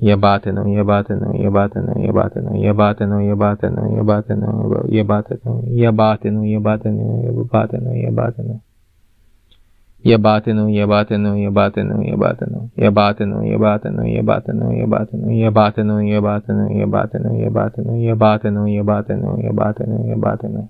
Yabatano, yabatano, yabatano, yabatano, yabatano, yabatano, yabatano, yabatano, yabatano, yabatano, yabatano, yabatano. Yabatano, yabatano, yabatano, yabatano, yabatano, yabatano, yabatano, yabatano, yabatano, yabatano, yabatano, yabatano, yabatano, yabatano, yabatano, yabatano.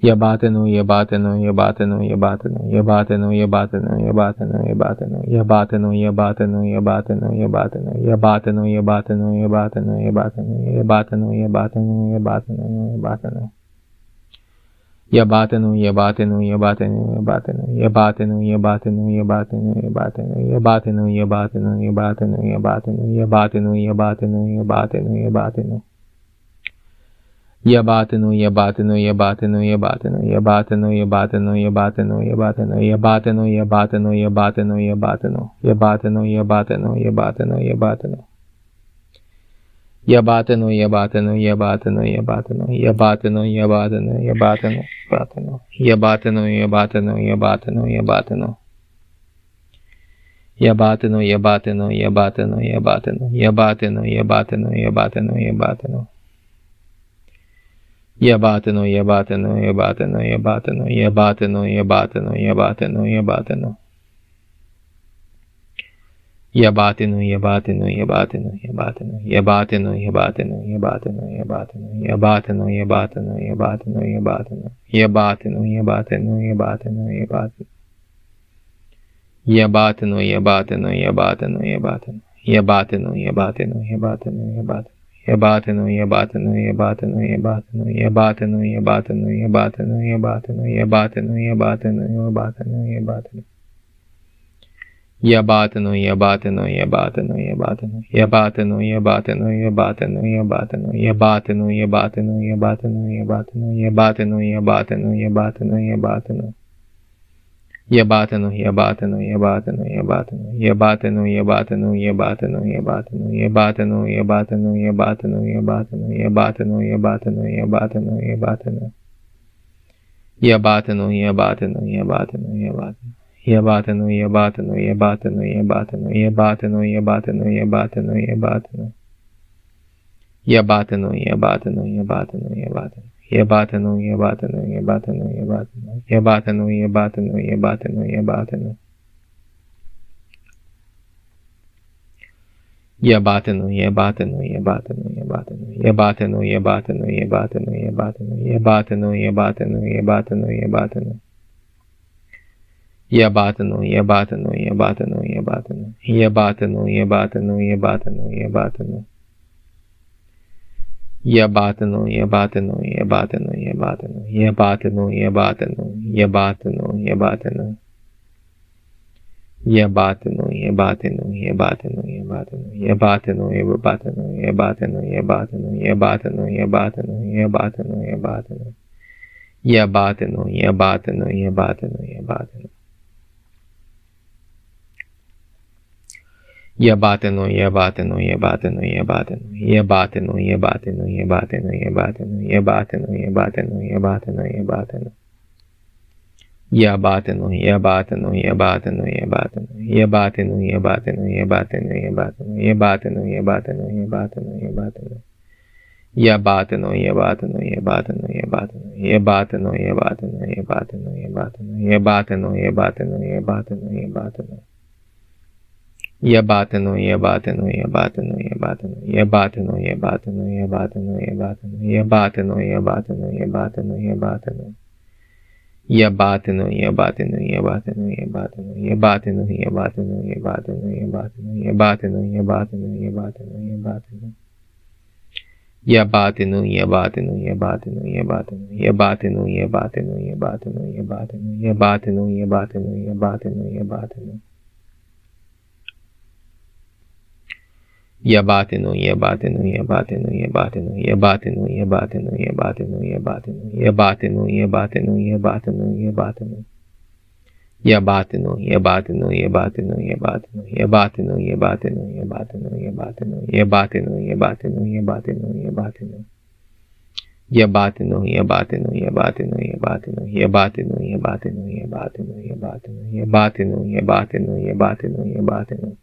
Yabatano, yabatano, yabatano, yabatano, yabatano, yabatano, yabatano, yabatano, yabatano, yabatano, yabatano, yabatano, yabatano, yabatano, yabatano, yabatano, yabatano, yabatano, yabatano, yabatano. Yabatano, yabatano, yabatano, yabatano, yabatano, yabatano, yabatano, yabatano, yabatano, yabatano, yabatano, yabatano, yabatano, yabatano, yabatano, yabatano. Yabatano, yabatano, yabatano, yabatano, yabatano, yabatano, yabatano, yabatano, yabatano, yabatano, yabatano, yabatano, yabatano, yabatano, yabatano, yabatano. Yabatano, yabatano, yabatano, yabatano, yabatano, yabatano, yabatano, yabatano, yabatano, yabatano, yabatano, yabatano. Yabatano, yabatano, yabatano, yabatano, yabatano, yabatano, yabatano, yabatano. Yabatano, yabatano, yabatano, yabatano, yabatano, yabatano, yabatano, yabatano. Yabatano, yabatano, yabatano, yabatano, yabatano, yabatano, yabatano, yabatano, yabatano, yabatano, yabatano, yabatano, yabatano, yabatano, yabatano, yabatano. Yabatano, yabatano, yabatano, yabatano, yabatano, yabatano, yabatano, yabatano. Yabatano, yabatano, yabatano, yabatano, yabatano, yabatano, yabatano, yabatano, yabatano, yabatano, yabatano, yabatano. Yabatano, yabatano, yabatano, yabatano, yabatano, yabatano, yabatano, yabatano, yabatano, yabatano, yabatano, yabatano, yabatano, yabatano, yabatano, yabatano. Yabatano, yabatano, yabatano, yabatano, yabatano, yabatano, yabatano, yabatano, yabatano, yabatano, yabatano, yabatano, yabatano, yabatano, yabatano, yabatano. Yabatano, yabatano, yabatano, yabatano. Yabatano, yabatano, yabatano, yabatano, yabatano, yabatano, yabatano, yabatano. Yabatano, yabatano, yabatano, yabatano. Yabatano, yabatano, yabatano, yabatano. Yabatano, yabatano, yabatano, yabatano. Yabatano, yabatano, yabatano, yabatano. Yabatano, yabatano, yabatano, yabatano. Yabatano, yabatano, yabatano, yabatano. Yabatano, yabatano, yabatano, yabatano. Yabatano, yabatano, yabatano, yabatano. Yabatano, yabatano, yabatano, yabatano. Yabatano, yabatano, yabatano, yabatano. Yabatano, yabatano, yabatano, yabatano. Yabatano, yabatano, yabatano, yabatano. Yabatano, yabatano, yabatano, yabatano. Yabatano, yabatano, yabatano, yabatano. Yabatano, yabatano, yabatano, yabatano, yabatano, yabatano, yabatano, yabatano, yabatano, yabatano, yabatano, yabatano. Yabatano, yabatano, yabatano, yabatano, yabatano, yabatano, yabatano, yabatano, yabatano, yabatano, yabatano, yabatano. Yabatano, yabatano, yabatano, yabatano, yabatano, yabatano, yabatano, yabatano, yabatano, yabatano, yabatano, yabatano. Yabatano, yabatano, yabatano, yabatano, yabatano, yabatano, yabatano, yabatano, yabatano, yabatano, yabatano, yabatano. Yabatano, yabatano, yabatano, yabatano, yabatano, yabatano, yabatano, yabatano, yabatano, yabatano, yabatano, yabatano. Yabatano, yabatano, yabatano, yabatano, yabatano, yabatano, yabatano, yabatano, yabatano, yabatano, yabatano, yabatano. Yabatano, yabatano, yabatano, yabatano, yabatano, yabatano, yabatano, yabatano, yabatano, yabatano, yabatano, yabatano. Yabatano, yabatano, yabatano, yabatano, yabatano, yabatano, yabatano, yabatano, yabatano, yabatano, yabatano, yabatano. Yabatano, yabatano, yabatano, yabatano, yabatano, yabatano, yabatano, yabatano, yabatano, yabatano, yabatano, yabatano.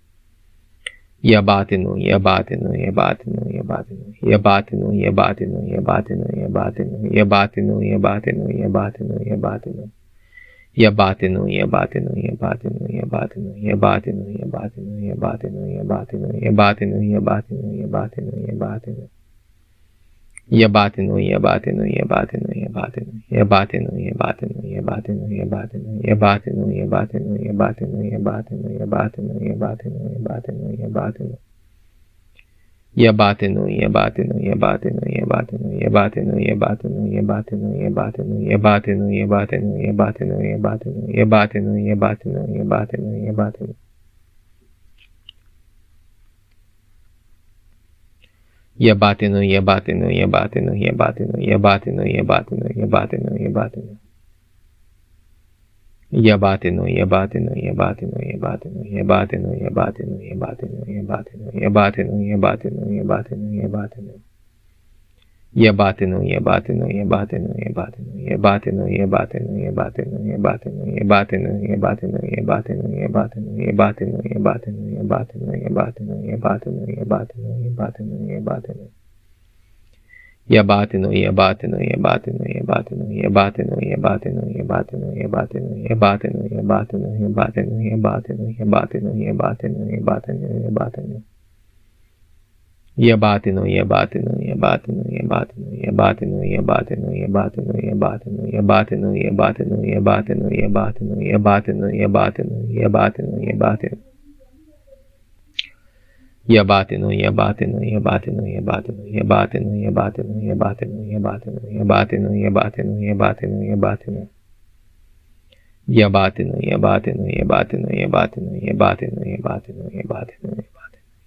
Yabatinu, yabatinu, yabatinu, yabatinu, yabatinu, yabatinu, yabatinu, yabatinu, yabatinu, yabatinu, yabatinu, yabatinu. Yabatinu, yabatinu, yabatinu, yabatinu, yabatinu, yabatinu, yabatinu, yabatinu, yabatinu, yabatinu, yabatinu, yabatinu. Yabatinu, yabatinu, yabatinu, yabatinu, yabatinu, yabatinu, yabatinu, yabatinu, yabatinu, yabatinu, yabatinu, yabatinu, yabatinu, yabatinu, yabatinu, yabatinu. Yabatinu, yabatinu, yabatinu, yabatinu, yabatinu, yabatinu, yabatinu, yabatinu, yabatinu, yabatinu, yabatinu, yabatinu, yabatinu, yabatinu, yabatinu, yabatinu. Yabatinu, yabatinu, yabatinu, yabatinu, yabatinu, yabatinu, yabatinu, yabatinu. Yabatinu, yabatinu, yabatinu, yabatinu, yabatinu, yabatinu, yabatinu, yabatinu, yabatinu, yabatinu, yabatinu, yabatinu. Yabatinu, yabatinu, yabatinu, yabatinu, yabatinu, yabatinu, yabatinu, yabatinu, yabatinu, yabatinu, yabatinu, yabatinu, yabatinu, yabatinu, yabatinu, yabatinu, yabatinu, yabatinu, yabatinu, yabatinu. Yabatinu, yabatinu, yabatinu, yabatinu, yabatinu, yabatinu, yabatinu, yabatinu, yabatinu, yabatinu, yabatinu, yabatinu, yabatinu, yabatinu, yabatinu, yabatinu. Yabatinu, yabatinu, yabatinu, yabatinu, yabatinu, yabatinu, yabatinu, yabatinu, yabatinu, yabatinu, yabatinu, yabatinu, yabatinu, yabatinu, yabatinu, yabatinu. Yabatinu, yabatinu, yabatinu, yabatinu, yabatinu, yabatinu, yabatinu, yabatinu, yabatinu, yabatinu, yabatinu, yabatinu. Yabatinu, yabatinu, yabatinu, yabatinu, yabatinu, yabatinu, yabatinu, yabatinu, yabatinu, yabatinu, yabatinu, yabatinu, yabatinu, yabatinu, yabatinu. Yabatinu, yabatinu, yabatinu, yabatinu, yabatinu, yabatinu, yabatinu, yabatinu.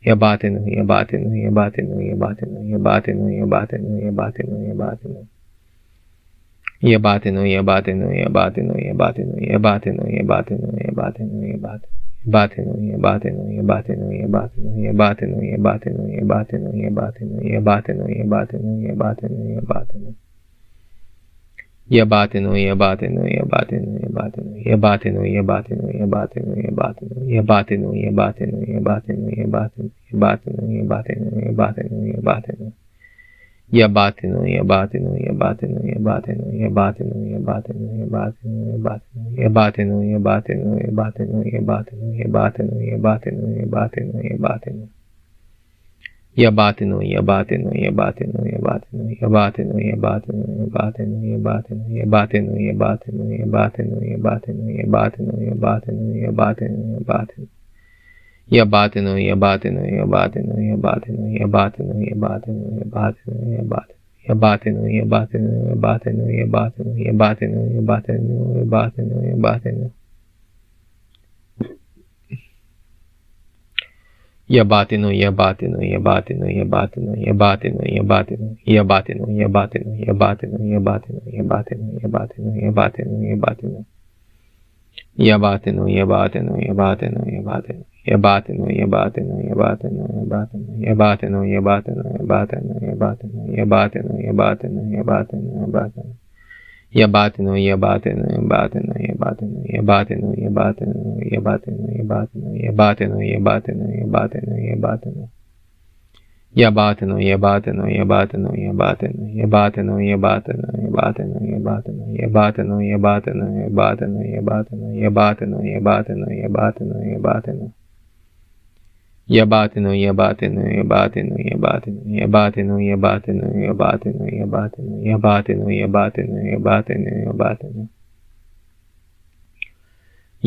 Yabatinu, yabatinu, yabatinu, yabatinu, yabatinu, yabatinu, yabatinu, yabatinu, yabatinu, yabatinu, yabatinu, yabatinu. Yabatinu, yabatinu, yabatinu, yabatinu, yabatinu, yabatinu, yabatinu, yabatinu, yabatinu, yabatinu, yabatinu, yabatinu, yabatinu, yabatinu, yabatinu, yabatinu. Yabatinu, yabatinu, yabatinu, yabatinu, yabatinu, yabatinu, yabatinu, yabatinu, yabatinu, yabatinu, yabatinu, yabatinu, yabatinu, yabatinu, yabatinu, yabatinu. Yabatinu, yabatinu, yabatinu, yabatinu, yabatinu, yabatinu, yabatinu, yabatinu, yabatinu, yabatinu, yabatinu, yabatinu, yabatinu, yabatinu, yabatinu, yabatinu. Yabatinu, yabatinu, yabatinu, yabatinu, yabatinu, yabatinu, yabatinu, yabatinu, yabatinu, yabatinu, yabatinu, yabatinu, yabatinu, yabatinu, yabatinu, yabatinu. Yabatinu, yabatinu, yabatinu, yabatinu, yabatinu, yabatinu, yabatinu, yabatinu, yabatinu, yabatinu, yabatinu, yabatinu, yabatinu, yabatinu. Yabatinu, yabatinu, yabatinu, yabatinu. Yabatinu, yabatinu, yabatinu, yabatinu, yabatinu, yabatinu, yabatinu, yabatinu, yabatinu, yabatinu, yabatinu, yabatinu. Yabatinu, yabatinu, yabatinu, yabatinu, yabatinu, yabatinu, yabatinu, yabatinu, yabatinu, yabatinu, yabatinu, yabatinu. Yabatinu, yabatinu, yabatinu, yabatinu, yabatinu, yabatinu, yabatinu, yabatinu, yabatinu, yabatinu, yabatinu, yabatinu, yabatinu, yabatinu, yabatinu, yabatinu. Yabatinu, yabatinu, yabatinu, yabatinu, yabatinu, yabatinu, yabatinu, yabatinu, yabatinu, yabatinu, yabatinu, yabatinu.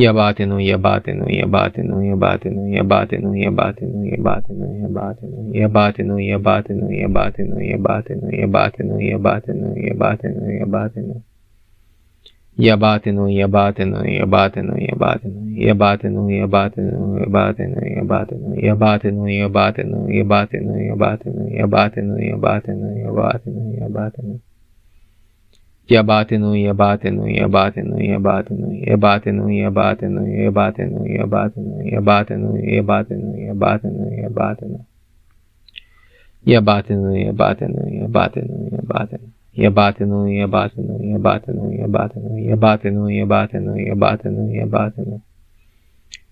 Yabatinu, yabatinu, yabatinu, yabatinu, yabatinu, yabatinu, yabatinu, yabatinu, yabatinu, yabatinu, yabatinu, yabatinu, yabatinu, yabatinu, yabatinu, yabatinu. Yabatinu, yabatinu, yabatinu, yabatinu, yabatinu, yabatinu, yabatinu, yabatinu, yabatinu, yabatinu, yabatinu, yabatinu, yabatinu, yabatinu, yabatinu, yabatinu. Yabatinu, yabatinu, yabatinu, yabatinu, yabatinu, yabatinu, yabatinu, yabatinu, yabatinu, yabatinu, yabatinu, yabatinu. Yabatinu, yabatinu, yabatinu, yabatinu. Yabatinu, yabatinu, yabatinu, yabatinu, yabatinu, yabatinu, yabatinu, yabatinu.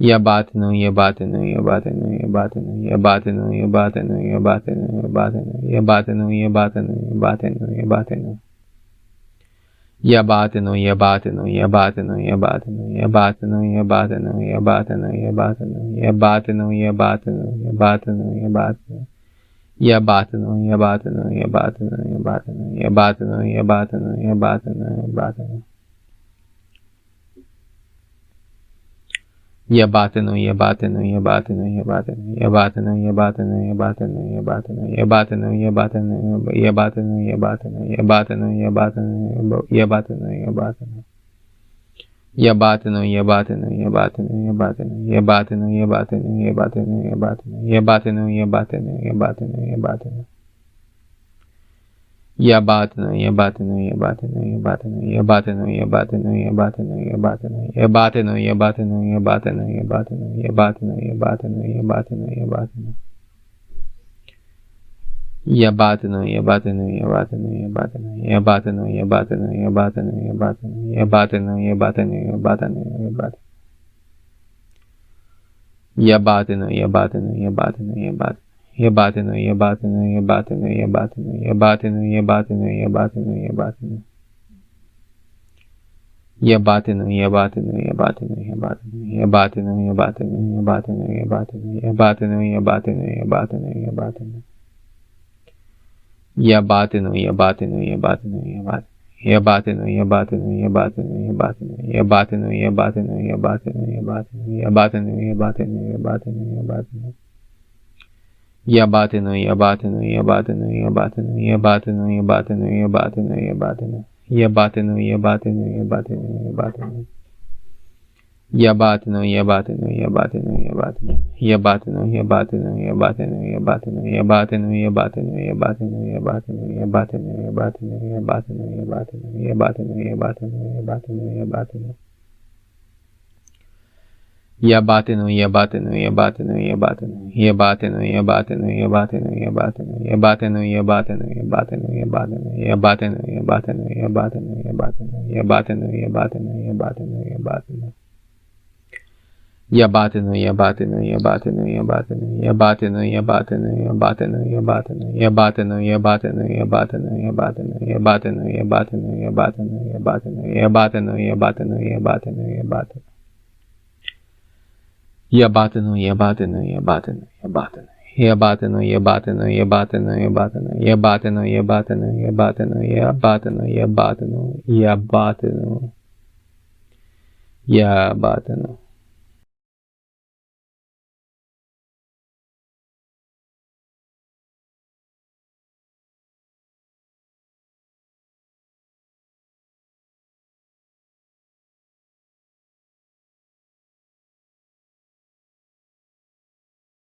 Yabatanu, yabatanu, yabatanu, yabatanu, yabatanu, yabatanu, yabatanu, yabatanu, yabatanu, yabatanu, yabatanu, yabatanu. Yabatanu, yabatanu, yabatanu, yabatanu, yabatanu, yabatanu, yabatanu, yabatanu, yabatanu, yabatanu, yabatanu, yabatanu. Yabatanu, yabatanu, yabatanu, yabatanu, yabatanu, yabatanu, yabatanu, yabatanu. Yabatanu, yabatanu, yabatanu, yabatanu, yabatanu, yabatanu, yabatanu, yabatanu, yabatanu, yabatanu, yabatanu, yabatanu, yabatanu, yabatanu, yabatanu, yabatanu. Yabatanu, yabatanu, yabatanu, yabatanu, yabatanu, yabatanu, yabatanu, yabatanu, yabatanu, yabatanu, yabatanu, yabatanu. Yabatanu, yabatanu, yabatanu, yabatanu, yabatanu, yabatanu, yabatanu, yabatanu, yabatanu, yabatanu, yabatanu, yabatanu, yabatanu, yabatanu, yabatanu, yabatanu. Yabatanu, yabatanu, yabatanu, yabatanu, yabatanu, yabatanu, yabatanu, yabatanu, yabatanu, yabatanu, yabatanu, yabatanu. Yabatanu, yabatanu, yabatanu, yabatanu. Yabatanu, yabatanu, yabatanu, yabatanu, yabatanu, yabatanu, yabatanu, yabatanu. Yabatanu, yabatanu, yabatanu, yabatanu, yabatanu, yabatanu, yabatanu, yabatanu, yabatanu, yabatanu, yabatanu, yabatanu. Yabatanu, yabatanu, yabatanu, yabatanu. Yabatanu, yabatanu, yabatanu, yabatanu, yabatanu, yabatanu, yabatanu, yabatanu, yabatanu, yabatanu, yabatanu, yabatanu. Yabatanu, yabatanu, yabatanu, yabatanu, yabatanu, yabatanu, yabatanu, yabatanu. Yabatanu, yabatanu, yabatanu, yabatanu. Yabatanu, yabatanu, yabatanu, yabatanu. Yabatanu, yabatanu, yabatanu, yabatanu, yabatanu, yabatanu, yabatanu, yabatanu, yabatanu, yabatanu, yabatanu, yabatanu, yabatanu, yabatanu, yabatanu, yabatanu. Yabatanu, yabatanu, yabatanu, yabatanu, yabatanu, yabatanu, yabatanu, yabatanu, yabatanu, yabatanu, yabatanu, yabatanu, yabatanu, yabatanu, yabatanu, yabatanu, yabatanu, yabatanu, yabatanu, yabatanu. Yabatanu, yabatanu, yabatanu, yabatanu, yabatanu, yabatanu, yabatanu, yabatanu, yabatanu, yabatanu, yabatanu, yabatanu, yabatanu, yabatanu, yabatanu, yabatanu, yabatanu, yabatanu, yabatanu, yabatanu. Yabatanu, yabatanu, yabatanu, yabatanu. Yabatanu, yabatanu, yabatanu, yabatanu, yabatanu, yabatanu, yabatanu, yabatanu, yabatanu, yabatanu, yabatanu.